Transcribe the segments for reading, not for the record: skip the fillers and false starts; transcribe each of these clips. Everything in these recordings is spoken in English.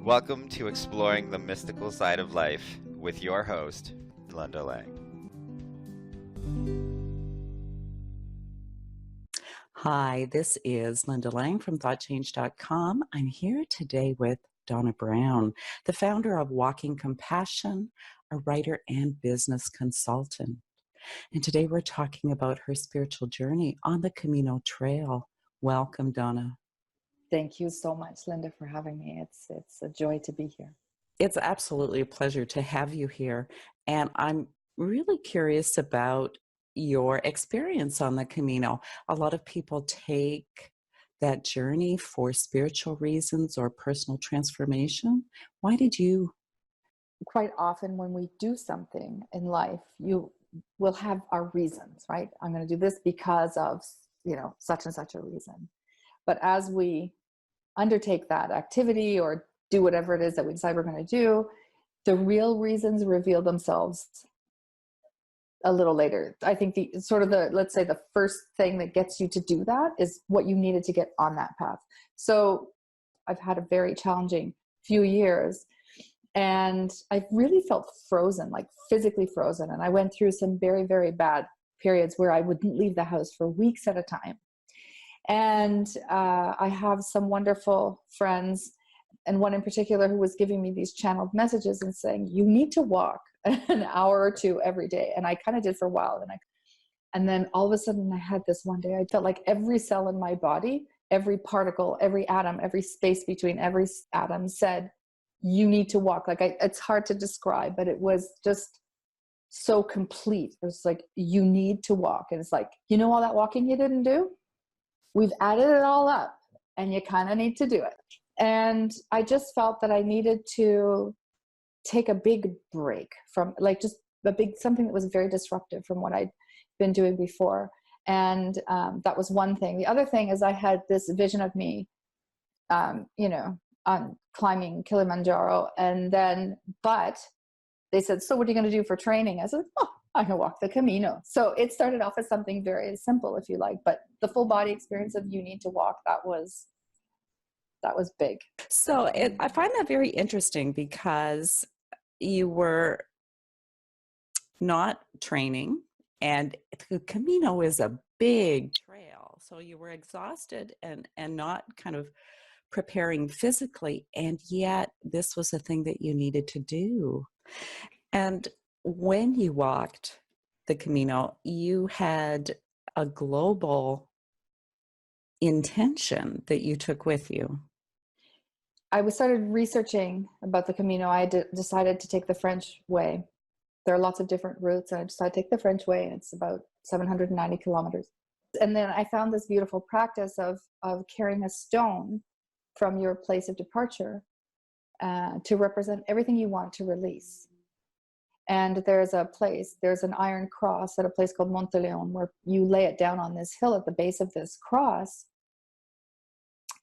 Welcome to Exploring the Mystical Side of Life with your host, Linda Lang. Hi, this is Linda Lang from ThoughtChange.com. I'm here today with Donna Brown, the founder of Walking Compassion, a writer and business consultant. And today we're talking about her spiritual journey on the Camino Trail. Welcome, Donna. Thank you so much, Linda, for having me. It's a joy to be here. It's absolutely a pleasure to have you here. And I'm really curious about your experience on the Camino. A lot of people take that journey for spiritual reasons or personal transformation. Why did you? Quite often when we do something in life, you will have our reasons, right? I'm going to do this because of, such and such a reason. But as we undertake that activity or do whatever it is that we decide we're going to do, the real reasons reveal themselves a little later. I think let's say the first thing that gets you to do that is what you needed to get on that path. So I've had a very challenging few years and I've really felt frozen, like physically frozen. And I went through some very, very bad periods where I wouldn't leave the house for weeks at a time. And I have some wonderful friends, and one in particular who was giving me these channeled messages and saying, you need to walk an hour or two every day. And I kind of did for a while. And then all of a sudden I had this one day, I felt like every cell in my body, every particle, every atom, every space between every atom said, you need to walk. It's hard to describe, but it was just so complete. It was like, you need to walk. And it's like, all that walking you didn't do? We've added it all up and you kind of need to do it. And I just felt that I needed to take a big break from something that was very disruptive from what I'd been doing before. And that was one thing. The other thing is I had this vision of me, on climbing Kilimanjaro. But they said, so what are you going to do for training? I said, I can walk the Camino. So it started off as something very simple, if you like, but the full body experience of you need to walk, that was big. So I find that very interesting because you were not training and the Camino is a big trail. So you were exhausted and not kind of preparing physically. And yet this was a thing that you needed to do. And when you walked the Camino, you had a global intention that you took with you. I started researching about the Camino. I decided to take the French way. There are lots of different routes, and I decided to take the French way, and it's about 790 kilometers. And then I found this beautiful practice of carrying a stone from your place of departure to represent everything you want to release. And there's an iron cross at a place called Monteleon where you lay it down on this hill at the base of this cross.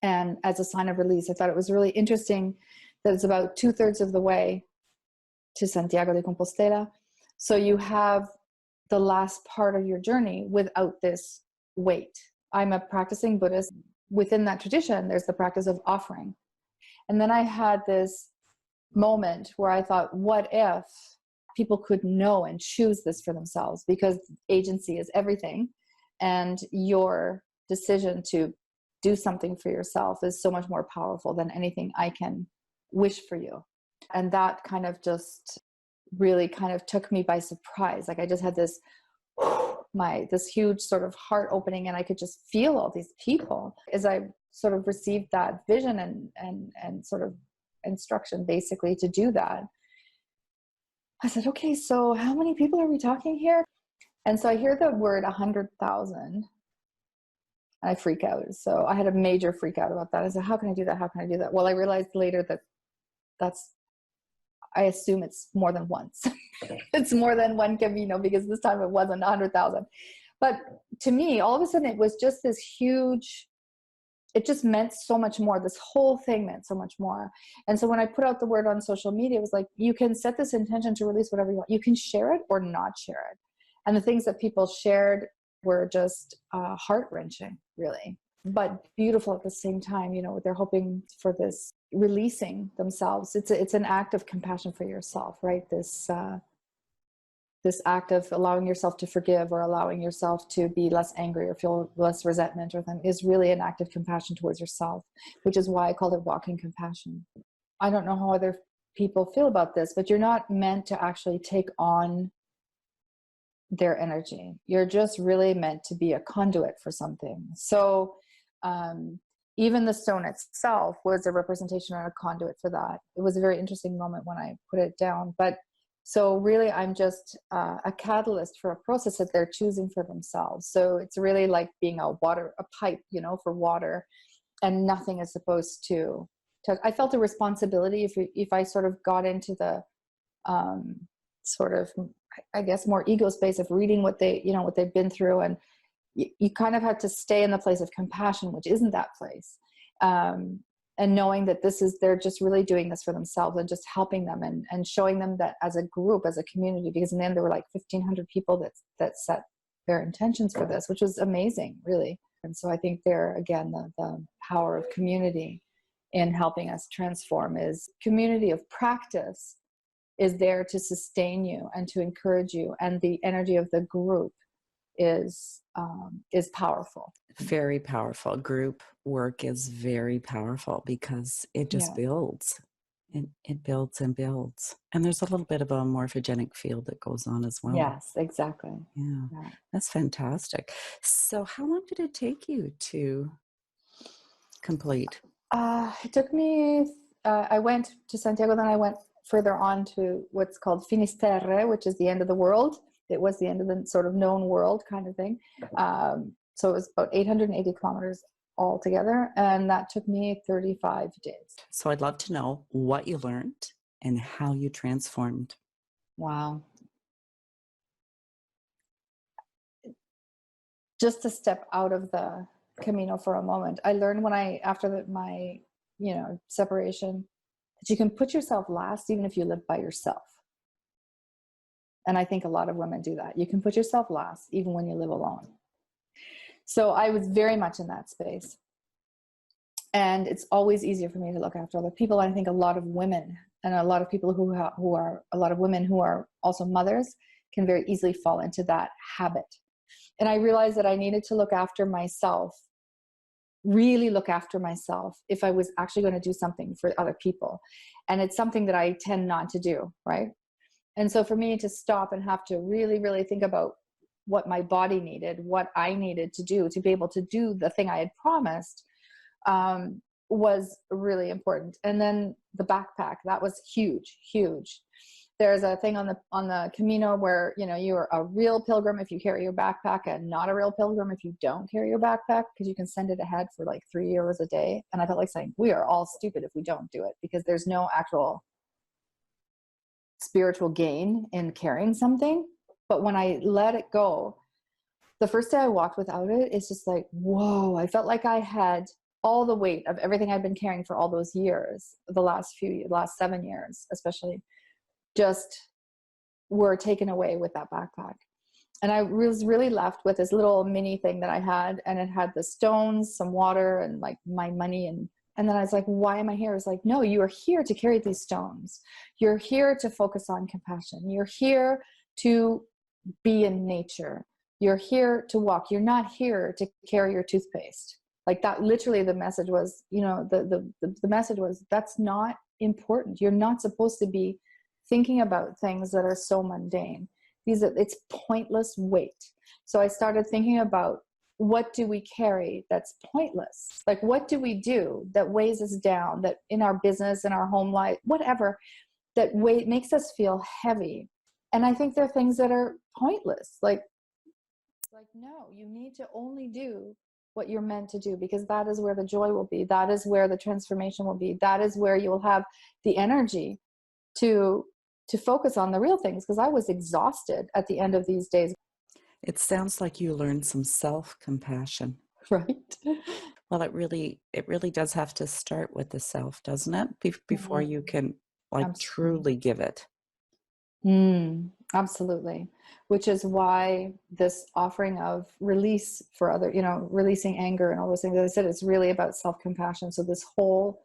And as a sign of release, I thought it was really interesting that it's about 2/3 of the way to Santiago de Compostela. So you have the last part of your journey without this weight. I'm a practicing Buddhist. Within that tradition, there's the practice of offering. And then I had this moment where I thought, what if people could know and choose this for themselves? Because agency is everything. And your decision to do something for yourself is so much more powerful than anything I can wish for you. And that kind of just really kind of took me by surprise. Like I just had this huge sort of heart opening, and I could just feel all these people as I sort of received that vision and sort of instruction basically to do that. I said, okay, so how many people are we talking here? And so I hear the word 100,000 and I freak out. So I had a major freak out about that. I said, how can I do that? How can I do that? Well, I realized later that I assume it's more than once. It's more than one Camino, because this time it wasn't 100,000. But to me, all of a sudden it was just this huge, it just meant so much more. This whole thing meant so much more. And so when I put out the word on social media, it was like, you can set this intention to release whatever you want. You can share it or not share it. And the things that people shared were just heart-wrenching, really. but beautiful at the same time. You know, they're hoping for this releasing themselves. It's an act of compassion for yourself, right? This act of allowing yourself to forgive, or allowing yourself to be less angry or feel less resentment or them, is really an act of compassion towards yourself, which is why I called it walking compassion. I don't know how other people feel about this, but you're not meant to actually take on their energy. You're just really meant to be a conduit for something. So even the stone itself was a representation and a conduit for that. It was a very interesting moment when I put it down. But so really, I'm just a catalyst for a process that they're choosing for themselves. So it's really like being a pipe, you know, for water, and nothing is supposed to touch. I felt a responsibility if I sort of got into the sort of, I guess, more ego space of reading what they've been through, and you kind of had to stay in the place of compassion, which isn't that place. And knowing that they're just really doing this for themselves, and just helping them and showing them that as a group, as a community, because in the end there were like 1,500 people that set their intentions for this, which was amazing, really. And so I think there, again, the power of community in helping us transform is community of practice is there to sustain you and to encourage you. And the energy of the group is powerful. Very powerful. Group work is very powerful because it just builds. It builds and builds. And there's a little bit of a morphogenic field that goes on as well. Yes, exactly. Yeah, that's fantastic. So how long did it take you to complete? It took me, I went to Santiago, then I went further on to what's called Finisterre, which is the end of the world. It was the end of the sort of known world kind of thing. So it was about 880 kilometers altogether, and that took me 35 days. So I'd love to know what you learned and how you transformed. Wow. Just to step out of the Camino for a moment, I learned after my separation, that you can put yourself last even if you live by yourself. And I think a lot of women do that. You can put yourself last even when you live alone. So I was very much in that space. And it's always easier for me to look after other people. I think a lot of women and a lot of people a lot of women who are also mothers can very easily fall into that habit. And I realized that I needed to look after myself, really look after myself, if I was actually going to do something for other people. And it's something that I tend not to do, right? And so for me to stop and have to really, really think about what my body needed, what I needed to do to be able to do the thing I had promised, was really important. And then the backpack, that was huge, huge. There's a thing on the Camino where, you're a real pilgrim if you carry your backpack, and not a real pilgrim if you don't carry your backpack, because you can send it ahead for like 3 euros a day. And I felt like saying, we are all stupid if we don't do it, because there's no actual spiritual gain in carrying something. But when I let it go, the first day I walked without it, it's just like, whoa, I felt like I had all the weight of everything I'd been carrying for all those years, the last 7 years, especially, just were taken away with that backpack. And I was really left with this little mini thing that I had, and it had the stones, some water, and like my money. And then I was like, why am I here? It's like, no, you are here to carry these stones. You're here to focus on compassion. You're here to be in nature. You're here to walk. You're not here to carry your toothpaste. Like that, literally the message was, the message was, that's not important. You're not supposed to be thinking about things that are so mundane. It's pointless weight. So I started thinking about, what do we carry that's pointless? Like, what do we do that weighs us down, that in our business, in our home life, whatever, that makes us feel heavy? And I think there are things that are pointless. Like, no, you need to only do what you're meant to do, because that is where the joy will be. That is where the transformation will be. That is where you will have the energy to focus on the real things, because I was exhausted at the end of these days. It sounds like you learned some self-compassion. Right. Well, it really does have to start with the self, doesn't it? Before you can truly give it. Absolutely. Which is why this offering of release for other, releasing anger and all those things, as I said, it's really about self-compassion. So this whole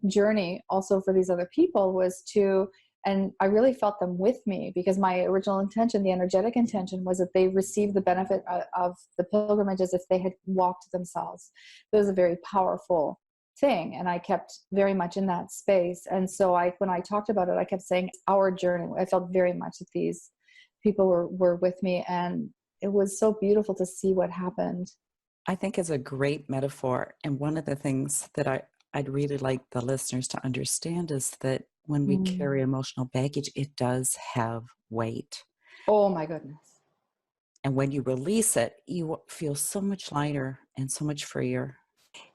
journey also for these other people was to, and I really felt them with me, because my original intention, the energetic intention, was that they receive the benefit of the pilgrimage as if they had walked themselves. It was a very powerful thing, and I kept very much in that space. And so when I talked about it, I kept saying our journey. I felt very much that these people were with me, and it was so beautiful to see what happened. I think it's a great metaphor. And one of the things that I'd really like the listeners to understand is that when we carry emotional baggage, it does have weight. Oh my goodness. And when you release it, you feel so much lighter and so much freer.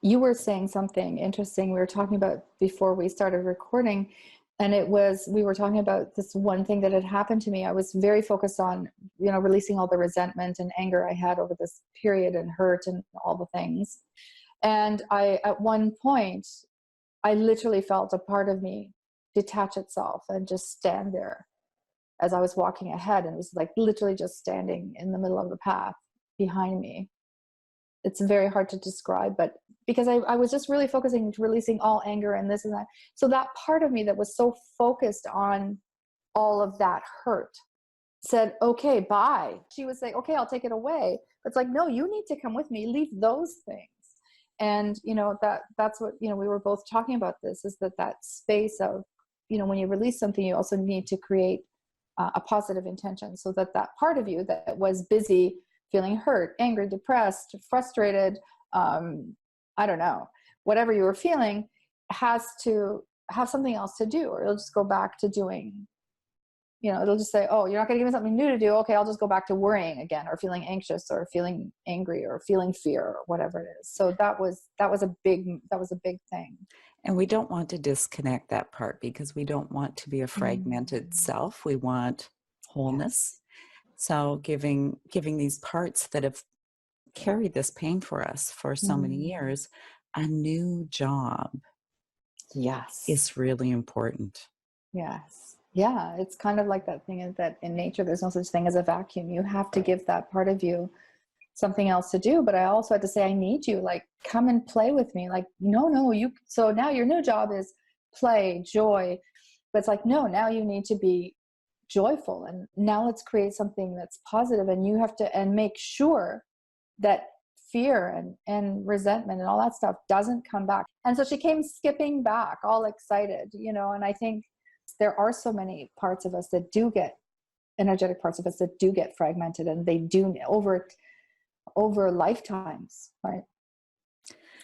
You were saying something interesting. We were talking about before we started recording, and we were talking about this one thing that had happened to me. I was very focused on, releasing all the resentment and anger I had over this period, and hurt and all the things. And at one point, I literally felt a part of me detach itself and just stand there as I was walking ahead. And it was like literally just standing in the middle of the path behind me. It's very hard to describe, but because I was just really focusing, releasing all anger and this and that. So that part of me that was so focused on all of that hurt said, okay, bye. She would say, okay, I'll take it away. It's like, no, you need to come with me. Leave those things. And, that's what, we were both talking about this, is that space of, when you release something, you also need to create a positive intention, so that part of you that was busy feeling hurt, angry, depressed, frustrated, I don't know, whatever you were feeling, has to have something else to do, or it'll just go back to doing, it'll just say, oh, you're not going to give me something new to do. Okay, I'll just go back to worrying again, or feeling anxious, or feeling angry, or feeling fear, or whatever it is. So that was a big thing. And we don't want to disconnect that part, because we don't want to be a fragmented self. We want wholeness. So giving these parts that have carried this pain for us for so many years a new job, is really important. Yes. Yeah, it's kind of like that thing is that in nature, there's no such thing as a vacuum. You have to give that part of you something else to do. But I also had to say, I need you, like, come and play with me. Like, no, so now your new job is play, joy. But it's like, no, now you need to be joyful. And now let's create something that's positive. And you have to, and make sure that fear and resentment and all that stuff doesn't come back. And so she came skipping back, all excited, and I think there are so many parts of us that do get, energetic parts of us that do get fragmented, and they do over lifetimes, right?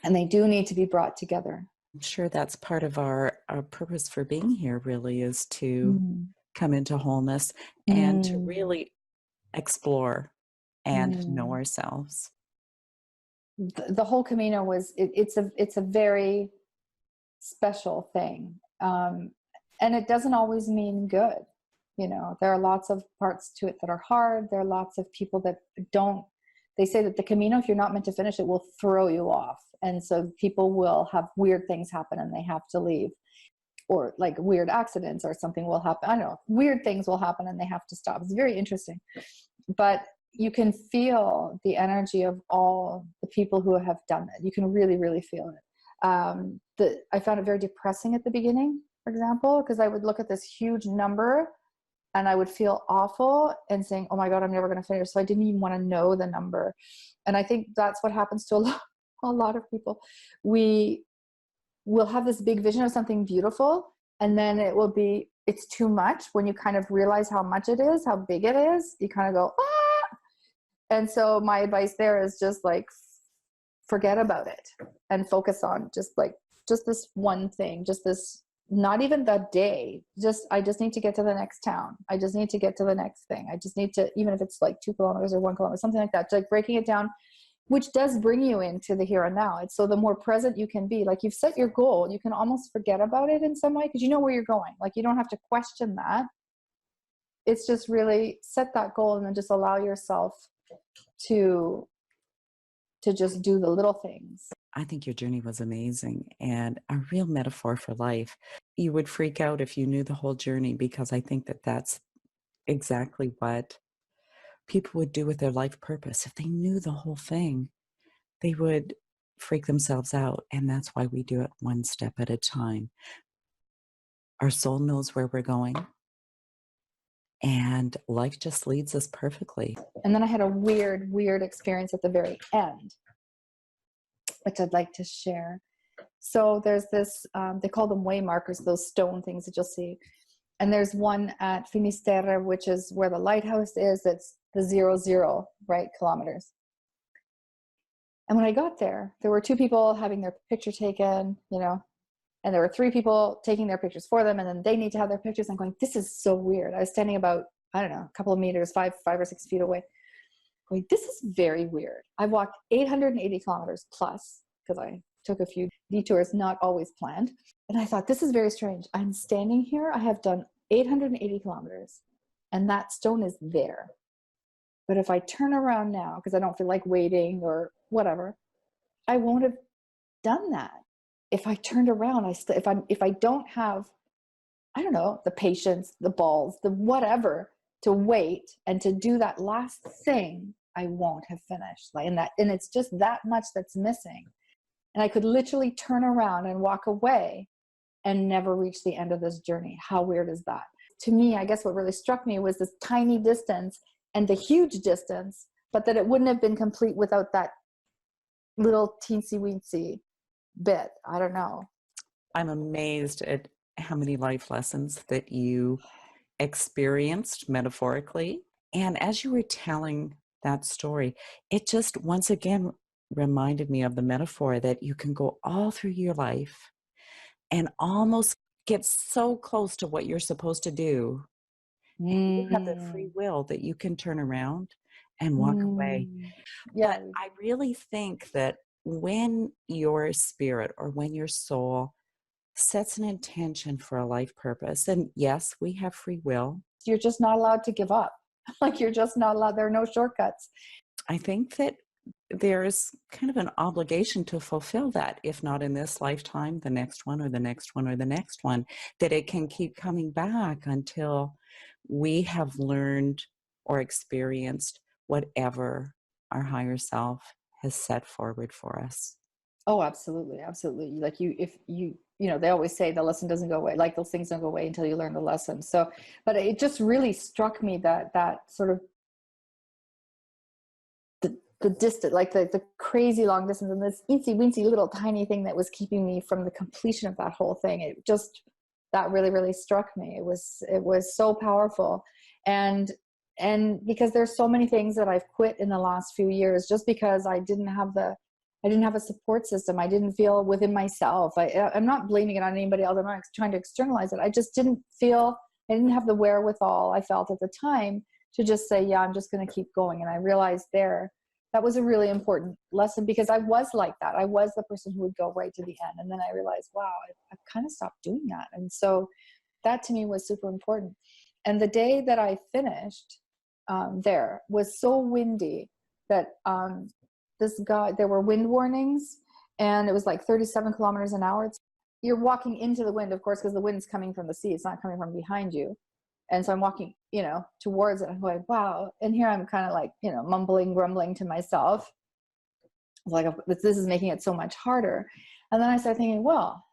And they do need to be brought together. I'm sure that's part of our purpose for being here, really, is to come into wholeness and to really explore and know ourselves. The whole Camino was, it's a very special thing. And it doesn't always mean good. There are lots of parts to it that are hard. There are lots of people that they say that the Camino, if you're not meant to finish it, will throw you off. And so people will have weird things happen and they have to leave, or like weird accidents or something will happen. I don't know, weird things will happen and they have to stop. It's very interesting. But you can feel the energy of all the people who have done it. You can really, really feel it. I found it very depressing at the beginning, for example, because I would look at this huge number and I would feel awful and saying, oh my God, I'm never going to finish. So I didn't even want to know the number. And I think that's what happens to a lot of people. We will have this big vision of something beautiful, and then it's too much. When you kind of realize how much it is, how big it is, you kind of go, ah! And so my advice there is just like, forget about it and focus on just this one thing, just this, not even the day, I just need to get to the next town. I just need to get to the next thing. I just need to, even if it's like 2 kilometers or 1 kilometer, something like that, like breaking it down, which does bring you into the here and now. It's so the more present you can be, like you've set your goal, you can almost forget about it in some way, because you know where you're going. Like you don't have to question that. It's just really set that goal and then just allow yourself to just do the little things. I think your journey was amazing and a real metaphor for life. You would freak out if you knew the whole journey, because I think that that's exactly what people would do with their life purpose. If they knew the whole thing, they would freak themselves out. And that's why we do it one step at a time. Our soul knows where we're going, and life just leads us perfectly. And then I had a weird experience at the very end, which I'd like to share. So there's this, they call them way markers, those stone things that you'll see. And there's one at Finisterre, which is where the lighthouse is. It's the 00, right, kilometers. And when I got there, there were 2 people having their picture taken, you know, and there were 3 people taking their pictures for them. And then they need to have their pictures. I'm going, this is so weird. I was standing about, I don't know, a couple of meters, 5 or 6 feet away. Going, this is very weird. I've walked 880 kilometers plus, because I took a few detours, not always planned. And I thought, this is very strange. I'm standing here. I have done 880 kilometers and that stone is there. But if I turn around now, because I don't feel like waiting or whatever, I won't have done that. If I turned around, if I don't have, I don't know, the patience, the balls, the whatever to wait and to do that last thing, I won't have finished. And it's just that much that's missing. And I could literally turn around and walk away and never reach the end of this journey. How weird is that? To me, I guess what really struck me was this tiny distance and the huge distance, but that it wouldn't have been complete without that little teensy-weensy bit. I don't know. I'm amazed at how many life lessons that you experienced metaphorically. And as you were telling that story, it just once again reminded me of the metaphor that you can go all through your life and almost get so close to what you're supposed to do. And you have the free will that you can turn around and walk away. Yeah. But I really think that when your spirit or when your soul sets an intention for a life purpose, and yes, we have free will. You're just not allowed to give up. Like you're just not allowed. There are no shortcuts. I think that there's kind of an obligation to fulfill that, if not in this lifetime, the next one or the next one or the next one, that it can keep coming back until we have learned or experienced whatever our higher self has set forward for us. Oh, absolutely. Absolutely. Like if you know, they always say the lesson doesn't go away. Like those things don't go away until you learn the lesson. So, but it just really struck me that sort of the distance, like the crazy long distance and this eensy weensy little tiny thing that was keeping me from the completion of that whole thing. It just, that really, really struck me. It was so powerful. And because there's so many things that I've quit in the last few years, just because I didn't have a support system. I didn't feel within myself. I'm not blaming it on anybody else. I'm not trying to externalize it. I just didn't feel, I didn't have the wherewithal I felt at the time to just say, yeah, I'm just going to keep going. And I realized that was a really important lesson, because I was like that. I was the person who would go right to the end. And then I realized, wow, I've kind of stopped doing that. And so that to me was super important. And the day that I finished there was so windy that this guy, there were wind warnings, and it was like 37 kilometers an hour. You're walking into the wind, of course, because the wind's coming from the sea. It's not coming from behind you. And so I'm walking, towards it. I'm going, wow. And here I'm kind of like, mumbling, grumbling to myself. Like, this is making it so much harder. And then I started thinking, well,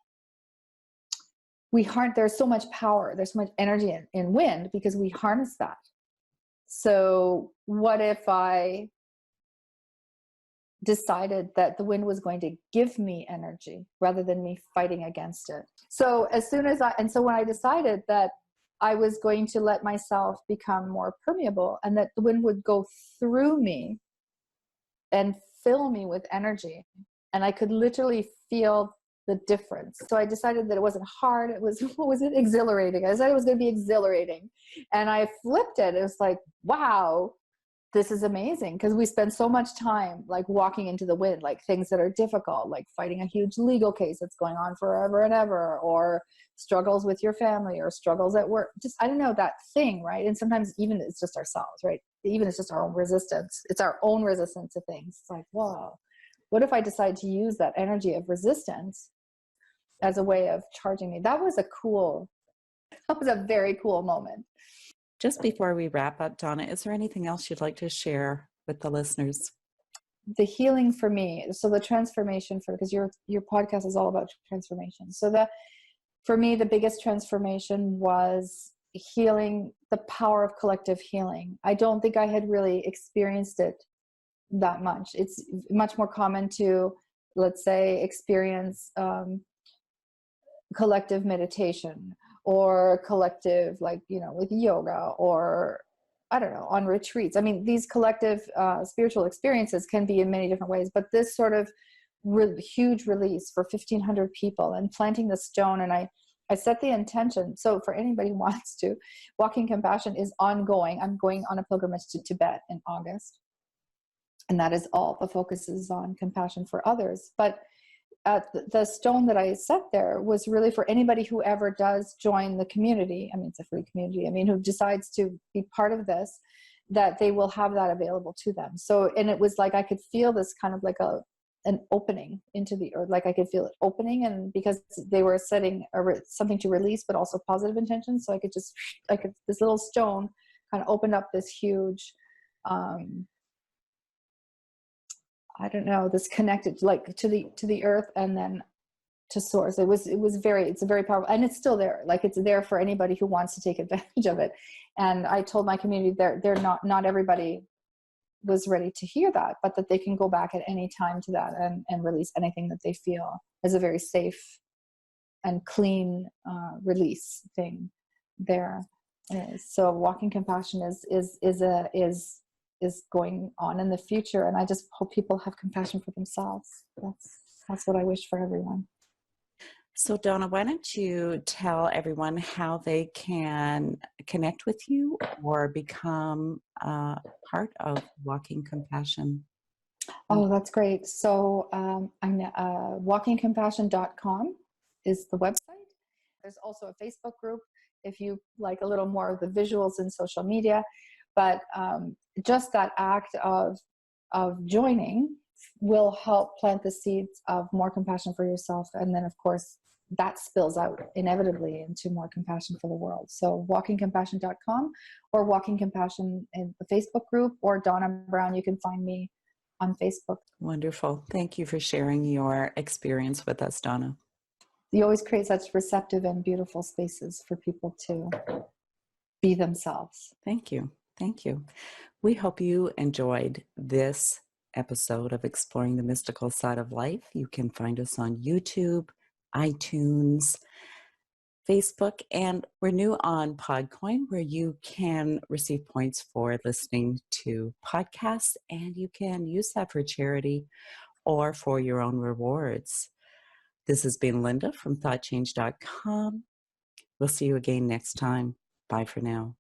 there's so much power. There's so much energy in wind because we harness that. So what if I decided that the wind was going to give me energy rather than me fighting against it? So when I decided that I was going to let myself become more permeable and that the wind would go through me and fill me with energy, and I could literally feel the difference. So I decided that it wasn't hard. It was, exhilarating. I decided it was going to be exhilarating. And I flipped it. It was like, wow, this is amazing. Because we spend so much time like walking into the wind, like things that are difficult, like fighting a huge legal case that's going on forever and ever, or struggles with your family, or struggles at work. Just, I don't know, that thing, right? And sometimes even it's just ourselves, right? Even it's just our own resistance. It's our own resistance to things. It's like, whoa, what if I decide to use that energy of resistance as a way of charging me? That was a very cool moment. Just before we wrap up, Donna, is there anything else you'd like to share with the listeners? The healing for me, so the transformation because your podcast is all about transformation. So for me, the biggest transformation was healing, the power of collective healing. I don't think I had really experienced it that much. It's much more common to, let's say, experience collective meditation or collective, like, with yoga, or I don't know, on retreats. I mean, these collective spiritual experiences can be in many different ways, but this sort of huge release for 1,500 people and planting the stone. And I set the intention. So for anybody who wants to, Walking Compassion is ongoing. I'm going on a pilgrimage to Tibet in August. And that is all. The focus is on compassion for others. But the stone that I set there was really for anybody who ever does join the community. I mean, it's a free community. I mean, who decides to be part of this, that they will have that available to them. So, and it was like I could feel this kind of like an opening into the earth, like I could feel it opening, and because they were setting something to release, but also positive intentions. So I could this little stone kind of opened up this huge, I don't know, this connected like to the earth and then to source. It's a very powerful, and it's still there. Like it's there for anybody who wants to take advantage of it. And I told my community they're not everybody was ready to hear that, but that they can go back at any time to that and release anything that they feel is a very safe and clean release thing there. So Walking Compassion is going on in the future, and I just hope people have compassion for themselves. That's what I wish for everyone. So Donna, why don't you tell everyone how they can connect with you or become part of Walking Compassion? Oh, that's great. So I'm walkingcompassion.com is the website. There's also a Facebook group if you like a little more of the visuals in social media. But just that act of joining will help plant the seeds of more compassion for yourself. And then, of course, that spills out inevitably into more compassion for the world. So walkingcompassion.com or Walking Compassion in the Facebook group, or Donna Brown. You can find me on Facebook. Wonderful. Thank you for sharing your experience with us, Donna. You always create such receptive and beautiful spaces for people to be themselves. Thank you. Thank you. We hope you enjoyed this episode of Exploring the Mystical Side of Life. You can find us on YouTube, iTunes, Facebook, and we're new on Podcoin, where you can receive points for listening to podcasts, and you can use that for charity or for your own rewards. This has been Linda from thoughtchange.com. We'll see you again next time. Bye for now.